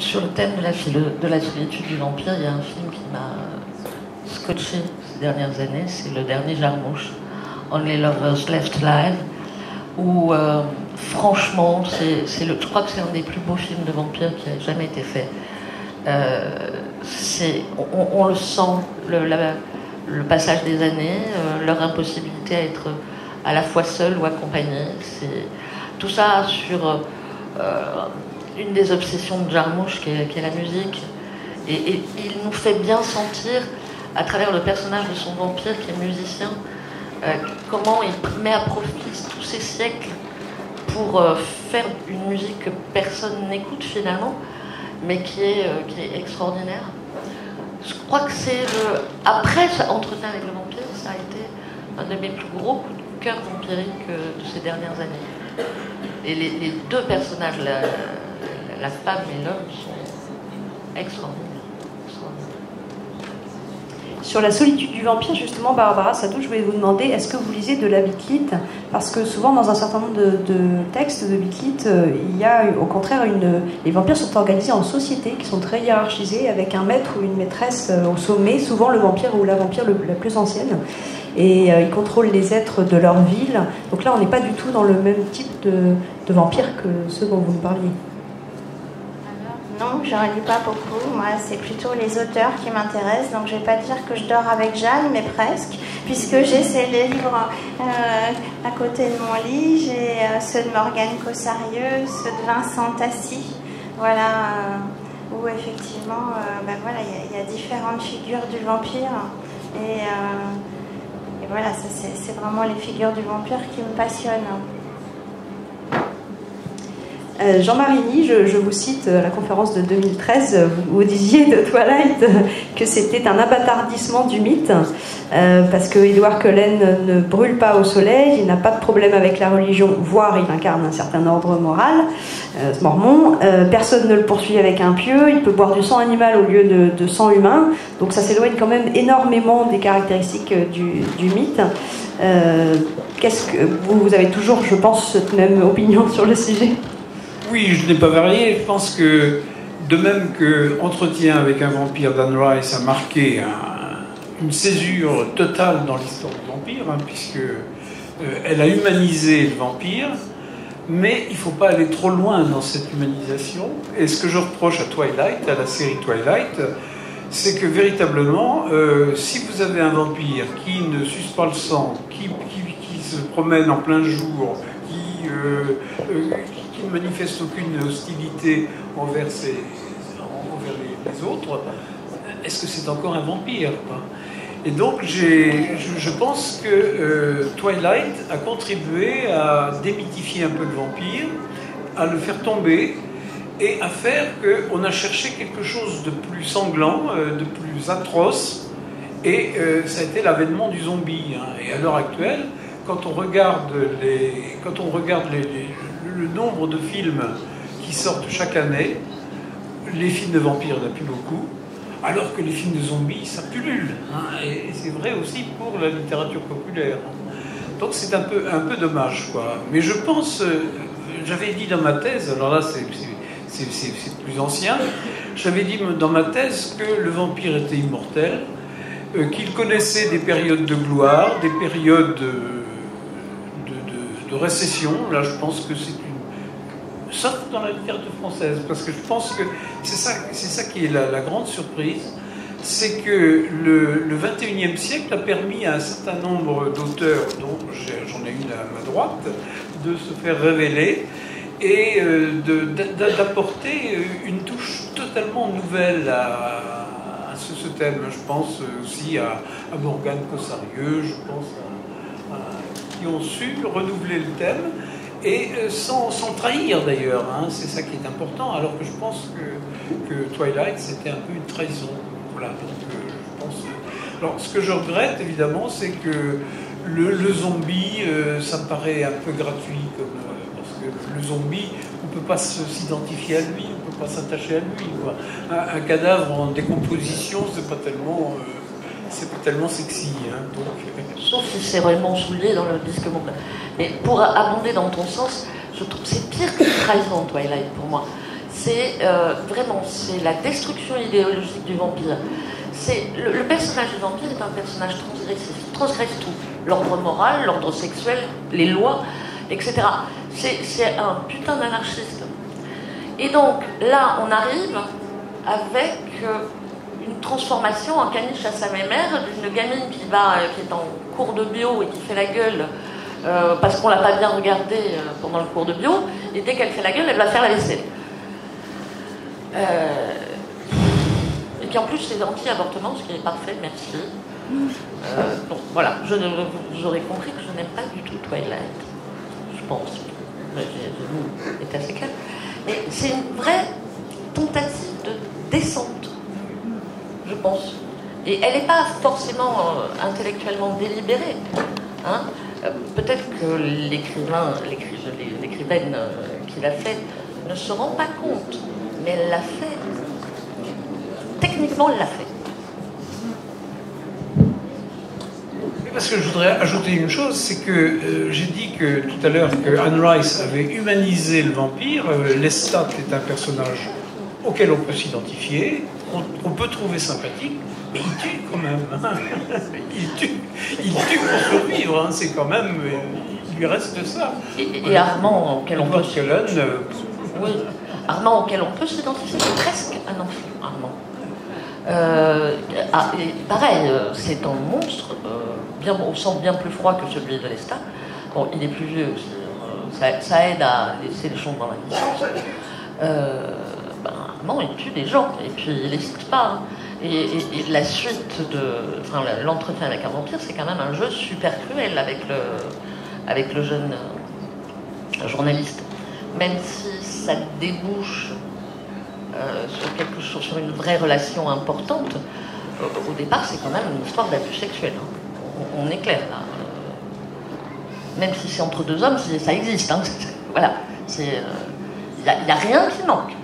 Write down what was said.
sur le thème de la solitude du vampire, il y a un film qui m'a scotché ces dernières années, c'est le dernier Jarmusch, Only Lovers Left Alive, où franchement, je crois que c'est un des plus beaux films de vampires qui a jamais été fait. On le sent, le passage des années, leur impossibilité à être à la fois seule ou accompagnée. Tout ça sur une des obsessions de Jarmusch qui est la musique. Et il nous fait bien sentir, à travers le personnage de son vampire qui est musicien, comment il met à profit tous ces siècles pour faire une musique que personne n'écoute finalement, mais qui est extraordinaire. Je crois que après Entretien avec le vampire, ça a été un de mes plus gros coups de cœur vampiriques de ces dernières années. Et les deux personnages, la femme et l'homme, sont extraordinaires. Sur la solitude du vampire, justement, Barbara Sado, je voulais vous demander, est-ce que vous lisez de la Beat-Lit? Parce que souvent, dans un certain nombre de textes de Beat-Lit, il y a au contraire les vampires sont organisés en sociétés qui sont très hiérarchisées, avec un maître ou une maîtresse au sommet, souvent le vampire ou la vampire la plus ancienne. Et ils contrôlent les êtres de leur ville. Donc là, on n'est pas du tout dans le même type de vampire que ceux dont vous nous parliez. Non, j'en lis pas beaucoup. Moi, c'est plutôt les auteurs qui m'intéressent. Donc, je vais pas dire que je dors avec Jeanne, mais presque, puisque j'ai les livres à côté de mon lit. J'ai ceux de Morgane Cossarieux, ceux de Vincent Tassi. Voilà, où effectivement, voilà, il y a différentes figures du vampire. Et voilà, c'est vraiment les figures du vampire qui me passionnent. Jean Marigny, je vous cite la conférence de 2013, vous disiez de Twilight que c'était un abâtardissement du mythe, parce que Edward Cullen ne brûle pas au soleil, il n'a pas de problème avec la religion, voire il incarne un certain ordre moral, mormon, personne ne le poursuit avec un pieu, il peut boire du sang animal au lieu de sang humain, donc ça s'éloigne quand même énormément des caractéristiques du mythe. Qu'est-ce que vous avez toujours, je pense, cette même opinion sur le sujet? Oui, je n'ai pas varié. Je pense que, de même que Entretien avec un vampire d'Anne Rice a marqué une césure totale dans l'histoire du vampire, puisque elle a humanisé le vampire, mais il ne faut pas aller trop loin dans cette humanisation. Et ce que je reproche à Twilight, à la série Twilight, c'est que véritablement, si vous avez un vampire qui ne suce pas le sang, qui se promène en plein jour, qui ne manifeste aucune hostilité envers les autres, est-ce que c'est encore un vampire, quoi? Et donc je pense que Twilight a contribué à démythifier un peu le vampire, à le faire tomber et à faire qu'on a cherché quelque chose de plus sanglant, de plus atroce, et ça a été l'avènement du zombie. Et à l'heure actuelle, quand on regarde le nombre de films qui sortent chaque année, les films de vampires, il n'y en a plus beaucoup, alors que les films de zombies, ça pullule. Et c'est vrai aussi pour la littérature populaire. Donc c'est un peu dommage, quoi. Mais je pense, j'avais dit dans ma thèse, alors là c'est plus ancien, j'avais dit dans ma thèse que le vampire était immortel, qu'il connaissait des périodes de gloire, des périodes de récession. Là, je pense que c'est sauf dans la littérature française, parce que je pense que c'est ça qui est la grande surprise, c'est que le 21e siècle a permis à un certain nombre d'auteurs, dont j'en ai une à ma droite, de se faire révéler et d'apporter une touche totalement nouvelle à ce thème. Je pense aussi à Morgane Cossarieux, je pense qui ont su renouveler le thème, et sans trahir d'ailleurs, c'est ça qui est important, alors que je pense que Twilight c'était un peu une trahison. Voilà, donc je pense. Alors ce que je regrette évidemment, c'est que le zombie, ça me paraît un peu gratuit, parce que le zombie, on ne peut pas s'identifier à lui, on ne peut pas s'attacher à lui, quoi. Un cadavre en décomposition, c'est pas tellement sexy, donc. Sauf si c'est vraiment soulié dans le disque monde. Mais pour abonder dans ton sens, je trouve que c'est pire que une trahison, Twilight, pour moi. c'est vraiment c'est la destruction idéologique du vampire. Le personnage du vampire est un personnage transgressif, il transgresse tout, l'ordre moral, l'ordre sexuel, les lois, etc. C'est un putain d'anarchiste. Et donc là, on arrive avec une transformation en caniche à sa mère d'une gamine qui est en cours de bio et qui fait la gueule parce qu'on l'a pas bien regardée pendant le cours de bio, et dès qu'elle fait la gueule, elle va faire la vaisselle. Et puis en plus, c'est anti-avortement, ce qui est parfait, merci. Donc voilà, vous aurez compris que je n'aime pas du tout Twilight, je pense. C'est assez clair. Mais c'est une vraie tentative de descente, je pense. Et elle n'est pas forcément intellectuellement délibérée. Hein. Peut-être que l'écrivaine qui l'a fait ne se rend pas compte, mais elle l'a fait. Techniquement, elle l'a fait. Parce que je voudrais ajouter une chose, c'est que j'ai dit que tout à l'heure que Anne Rice avait humanisé le vampire. Lestat est un personnage auquel on peut s'identifier, qu'on peut trouver sympathique, mais il tue quand même. Hein. Il tue pour survivre, hein. C'est quand même... il lui reste ça. Et Armand, auquel on peut... Oui. Armand, auquel on peut s'identifier, c'est presque un enfant, Armand. Et pareil, c'est un monstre, au sens bien plus froid que celui de Lestat. Bon, il est plus vieux aussi, ça aide à laisser les choses dans la licence. Armand, il tue des gens, et puis il n'hésite pas. Hein. Et la suite l'entretien avec un vampire, c'est quand même un jeu super cruel avec le jeune journaliste. Même si ça débouche sur quelque chose, sur une vraie relation importante, au départ, c'est quand même une histoire d'abus sexuel. Hein. On est clair, là. Même si c'est entre deux hommes, ça existe. Hein. Voilà. Il n'y a rien qui manque.